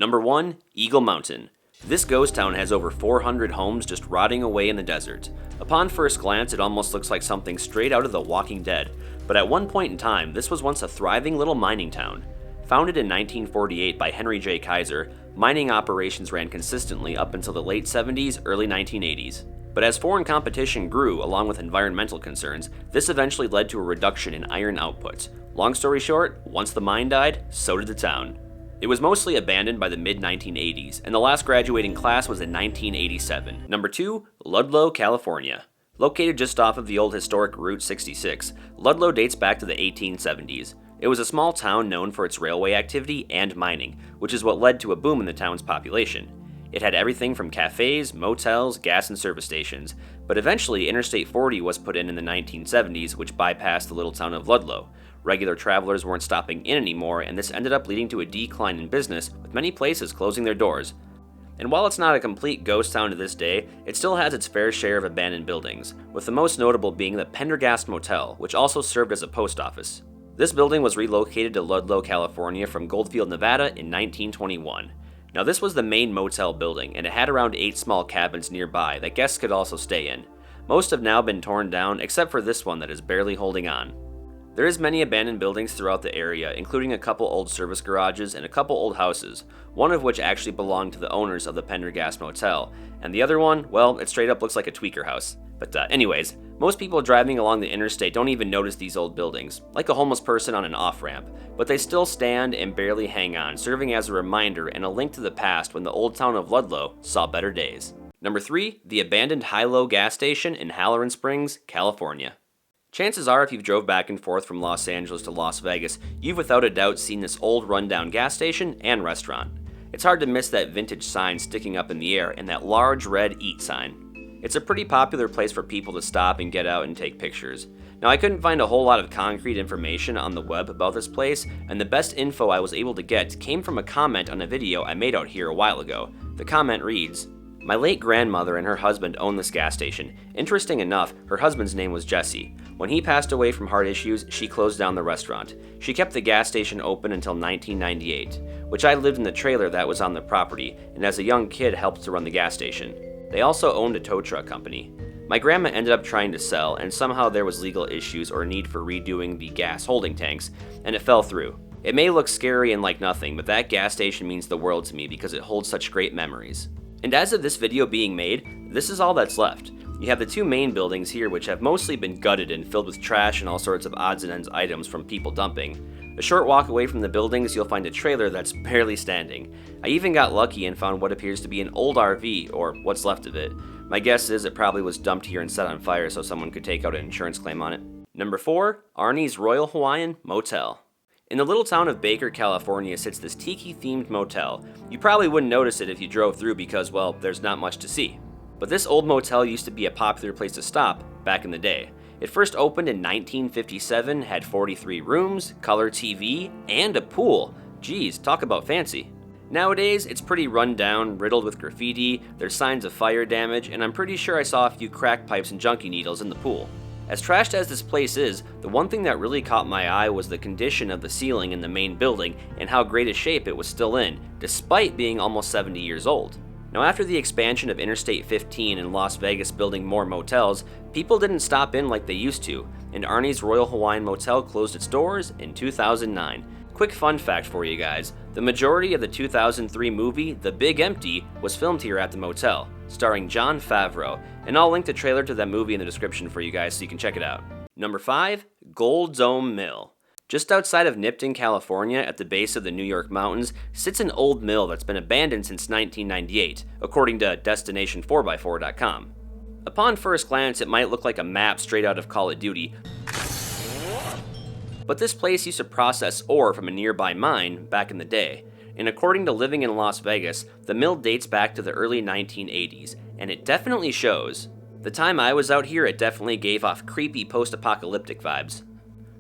Number 1. Eagle Mountain. This ghost town has over 400 homes just rotting away in the desert. Upon first glance, it almost looks like something straight out of The Walking Dead, but at one point in time, this was once a thriving little mining town. Founded in 1948 by Henry J. Kaiser, mining operations ran consistently up until the late 70s, early 1980s. But as foreign competition grew, along with environmental concerns, this eventually led to a reduction in iron output. Long story short, once the mine died, so did the town. It was mostly abandoned by the mid-1980s, and the last graduating class was in 1987. Number 2. Ludlow, California. Located just off of the old historic Route 66, Ludlow dates back to the 1870s. It was a small town known for its railway activity and mining, which is what led to a boom in the town's population. It had everything from cafes, motels, gas and service stations, but eventually Interstate 40 was put in the 1970s, which bypassed the little town of Ludlow. Regular travelers weren't stopping in anymore, and this ended up leading to a decline in business, with many places closing their doors. And while it's not a complete ghost town to this day, it still has its fair share of abandoned buildings, with the most notable being the Pendergast Motel, which also served as a post office. This building was relocated to Ludlow, California from Goldfield, Nevada in 1921. Now this was the main motel building, and it had around 8 small cabins nearby that guests could also stay in. Most have now been torn down, except for this one that is barely holding on. There is many abandoned buildings throughout the area, including a couple old service garages and a couple old houses, one of which actually belonged to the owners of the Pendergast Motel, and the other one, well, it straight up looks like a tweaker house. But anyways, most people driving along the interstate don't even notice these old buildings, like a homeless person on an off-ramp, but they still stand and barely hang on, serving as a reminder and a link to the past when the old town of Ludlow saw better days. Number 3, the abandoned High-Low gas station in Halloran Springs, California. Chances are if you've drove back and forth from Los Angeles to Las Vegas, you've without a doubt seen this old rundown gas station and restaurant. It's hard to miss that vintage sign sticking up in the air and that large red "Eat" sign. It's a pretty popular place for people to stop and get out and take pictures. Now I couldn't find a whole lot of concrete information on the web about this place, and the best info I was able to get came from a comment on a video I made out here a while ago. The comment reads, "My late grandmother and her husband owned this gas station. Interesting enough, her husband's name was Jesse. When he passed away from heart issues, she closed down the restaurant. She kept the gas station open until 1998, which I lived in the trailer that was on the property, and as a young kid helped to run the gas station. They also owned a tow truck company. My grandma ended up trying to sell, and somehow there was legal issues or a need for redoing the gas holding tanks, and it fell through. It may look scary and like nothing, but that gas station means the world to me because it holds such great memories." And as of this video being made, this is all that's left. You have the 2 main buildings here, which have mostly been gutted and filled with trash and all sorts of odds and ends items from people dumping. A short walk away from the buildings, you'll find a trailer that's barely standing. I even got lucky and found what appears to be an old RV, or what's left of it. My guess is it probably was dumped here and set on fire so someone could take out an insurance claim on it. Number 4, Arne's Royal Hawaiian Motel. In the little town of Baker, California sits this tiki-themed motel. You probably wouldn't notice it if you drove through because, well, there's not much to see. But this old motel used to be a popular place to stop back in the day. It first opened in 1957, had 43 rooms, color TV, and a pool. Geez, talk about fancy. Nowadays, it's pretty run down, riddled with graffiti, there's signs of fire damage, and I'm pretty sure I saw a few crack pipes and junkie needles in the pool. As trashed as this place is, the one thing that really caught my eye was the condition of the ceiling in the main building and how great a shape it was still in, despite being almost 70 years old. Now after the expansion of Interstate 15 in Las Vegas building more motels, people didn't stop in like they used to, and Arne's Royal Hawaiian Motel closed its doors in 2009. Quick fun fact for you guys, the majority of the 2003 movie The Big Empty was filmed here at the motel, starring Jon Favreau, and I'll link the trailer to that movie in the description for you guys so you can check it out. Number 5, Goldome Mill. Just outside of Nipton, California, at the base of the New York mountains, sits an old mill that's been abandoned since 1998, according to Destination4x4.com. Upon first glance, it might look like a map straight out of Call of Duty, but this place used to process ore from a nearby mine back in the day, and according to Living in Las Vegas, the mill dates back to the early 1980s, and it definitely shows. The time I was out here, it definitely gave off creepy post-apocalyptic vibes.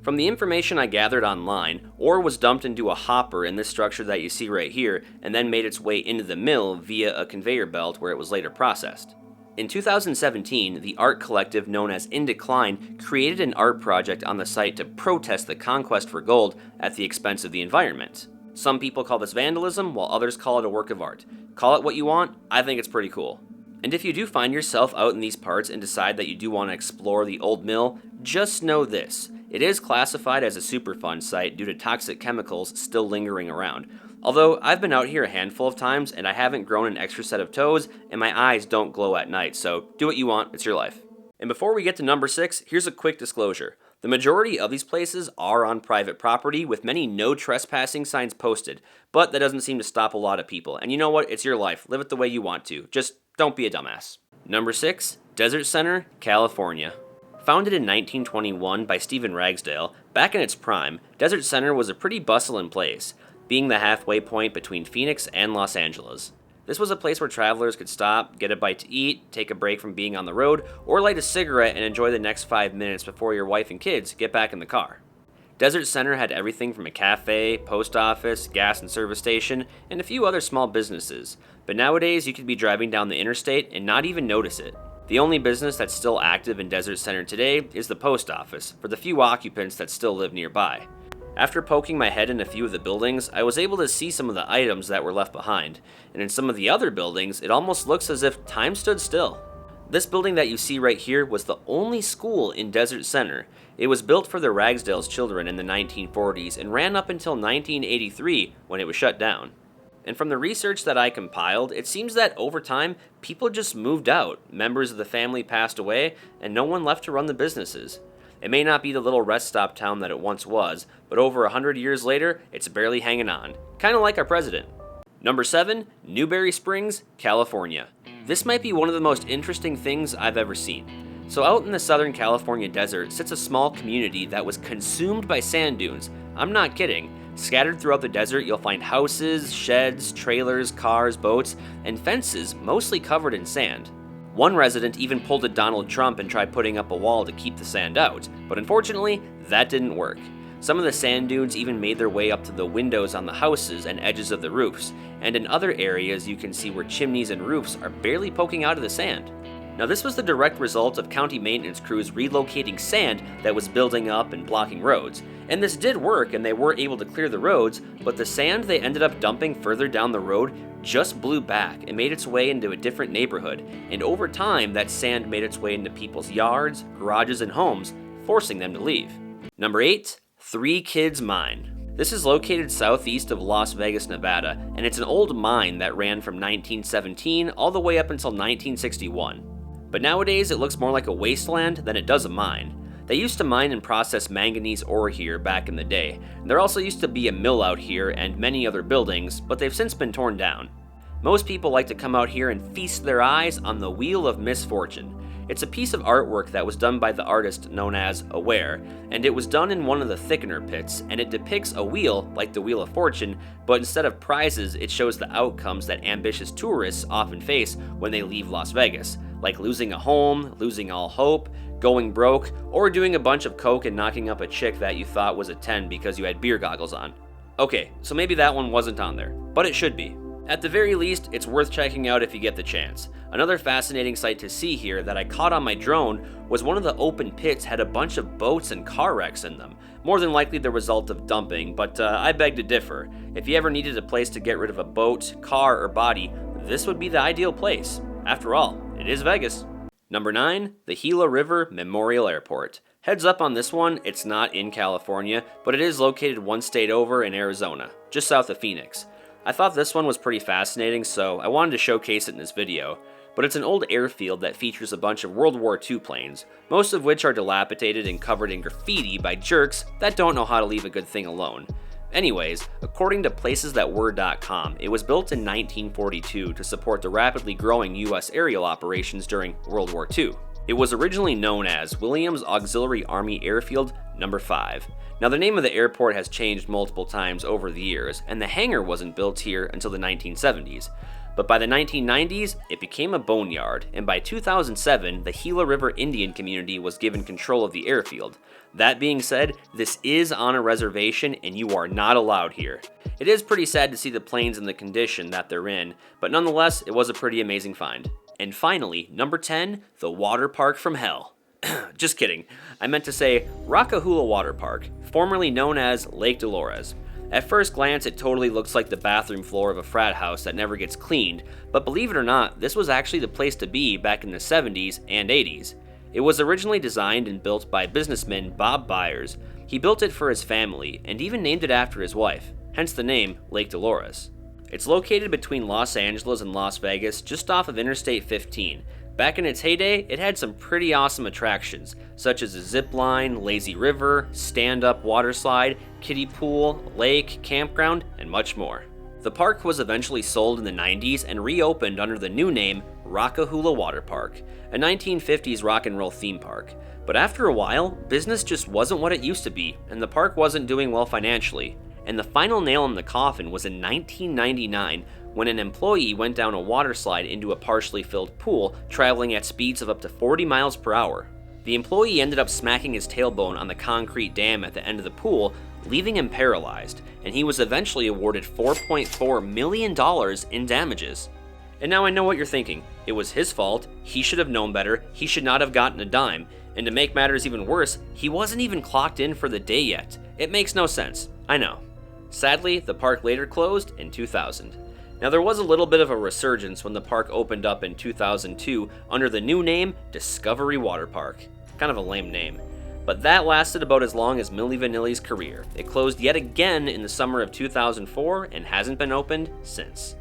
From the information I gathered online, ore was dumped into a hopper in this structure that you see right here, and then made its way into the mill via a conveyor belt where it was later processed. In 2017, the art collective known as In Decline created an art project on the site to protest the conquest for gold at the expense of the environment. Some people call this vandalism, while others call it a work of art. Call it what you want, I think it's pretty cool. And if you do find yourself out in these parts and decide that you do want to explore the old mill, just know this. It is classified as a Superfund site due to toxic chemicals still lingering around. Although, I've been out here a handful of times and I haven't grown an extra set of toes and my eyes don't glow at night, so do what you want, it's your life. And before we get to number 6, here's a quick disclosure. The majority of these places are on private property with many no trespassing signs posted, but that doesn't seem to stop a lot of people. And you know what? It's your life. Live it the way you want to. Just don't be a dumbass. Number 6, Desert Center, California. Founded in 1921 by Stephen Ragsdale, back in its prime, Desert Center was a pretty bustling place, being the halfway point between Phoenix and Los Angeles. This was a place where travelers could stop, get a bite to eat, take a break from being on the road, or light a cigarette and enjoy the next 5 minutes before your wife and kids get back in the car. Desert Center had everything from a cafe, post office, gas and service station, and a few other small businesses, but nowadays you could be driving down the interstate and not even notice it. The only business that's still active in Desert Center today is the post office, for the few occupants that still live nearby. After poking my head in a few of the buildings, I was able to see some of the items that were left behind, and in some of the other buildings, it almost looks as if time stood still. This building that you see right here was the only school in Desert Center. It was built for the Ragsdale's children in the 1940s and ran up until 1983 when it was shut down. And from the research that I compiled, it seems that over time, people just moved out, members of the family passed away, and no one left to run the businesses. It may not be the little rest stop town that it once was, but over 100 years later, it's barely hanging on. Kinda like our president. Number 7, Newberry Springs, California. This might be one of the most interesting things I've ever seen. So out in the Southern California desert sits a small community that was consumed by sand dunes. I'm not kidding. Scattered throughout the desert, you'll find houses, sheds, trailers, cars, boats, and fences mostly covered in sand. One resident even pulled a Donald Trump and tried putting up a wall to keep the sand out, but unfortunately, that didn't work. Some of the sand dunes even made their way up to the windows on the houses and edges of the roofs, and in other areas you can see where chimneys and roofs are barely poking out of the sand. Now this was the direct result of county maintenance crews relocating sand that was building up and blocking roads. And this did work and they were able to clear the roads, but the sand they ended up dumping further down the road just blew back and made its way into a different neighborhood. And over time, that sand made its way into people's yards, garages, and homes, forcing them to leave. Number 8, Three Kids Mine. This is located southeast of Las Vegas, Nevada, and it's an old mine that ran from 1917 all the way up until 1961. But nowadays, it looks more like a wasteland than it does a mine. They used to mine and process manganese ore here back in the day. There also used to be a mill out here and many other buildings, but they've since been torn down. Most people like to come out here and feast their eyes on the Wheel of Misfortune. It's a piece of artwork that was done by the artist known as Aware, and it was done in one of the thickener pits, and it depicts a wheel like the Wheel of Fortune, but instead of prizes, it shows the outcomes that ambitious tourists often face when they leave Las Vegas, like losing a home, losing all hope, going broke, or doing a bunch of coke and knocking up a chick that you thought was a 10 because you had beer goggles on. Okay, so maybe that one wasn't on there, but it should be. At the very least, it's worth checking out if you get the chance. Another fascinating sight to see here that I caught on my drone was one of the open pits had a bunch of boats and car wrecks in them. More than likely the result of dumping, but I beg to differ. If you ever needed a place to get rid of a boat, car, or body, this would be the ideal place. After all, it is Vegas. Number 9, the Gila River Memorial Airport. Heads up on this one, it's not in California, but it is located one state over in Arizona, just south of Phoenix. I thought this one was pretty fascinating, so I wanted to showcase it in this video. But it's an old airfield that features a bunch of World War II planes, most of which are dilapidated and covered in graffiti by jerks that don't know how to leave a good thing alone. Anyways, according to placesthatwere.com, it was built in 1942 to support the rapidly growing U.S. aerial operations during World War II. It was originally known as Williams Auxiliary Army Airfield No. 5. Now the name of the airport has changed multiple times over the years, and the hangar wasn't built here until the 1970s. But by the 1990s, it became a boneyard, and by 2007, the Gila River Indian community was given control of the airfield. That being said, this is on a reservation and you are not allowed here. It is pretty sad to see the planes in the condition that they're in, but nonetheless, it was a pretty amazing find. And finally, number 10, the Waterpark from Hell. Just kidding. I meant to say Rockahula Water Park, formerly known as Lake Dolores. At first glance, it totally looks like the bathroom floor of a frat house that never gets cleaned, but believe it or not, this was actually the place to be back in the 70s and 80s. It was originally designed and built by businessman Bob Byers. He built it for his family and even named it after his wife, hence the name Lake Dolores. It's located between Los Angeles and Las Vegas, just off of Interstate 15. Back in its heyday, it had some pretty awesome attractions, such as a zip line, lazy river, stand-up water slide, kiddie pool, lake, campground, and much more. The park was eventually sold in the 90s and reopened under the new name Rockahula Waterpark, a 1950s rock and roll theme park. But after a while, business just wasn't what it used to be, and the park wasn't doing well financially. And the final nail in the coffin was in 1999, when an employee went down a water slide into a partially filled pool, traveling at speeds of up to 40 miles per hour. The employee ended up smacking his tailbone on the concrete dam at the end of the pool, leaving him paralyzed, and he was eventually awarded $4.4 million in damages. And now I know what you're thinking. It was his fault, he should have known better, he should not have gotten a dime, and to make matters even worse, he wasn't even clocked in for the day yet. It makes no sense, I know. Sadly, the park later closed in 2000. Now there was a little bit of a resurgence when the park opened up in 2002 under the new name Discovery Waterpark. Kind of a lame name. But that lasted about as long as Milli Vanilli's career. It closed yet again in the summer of 2004 and hasn't been opened since.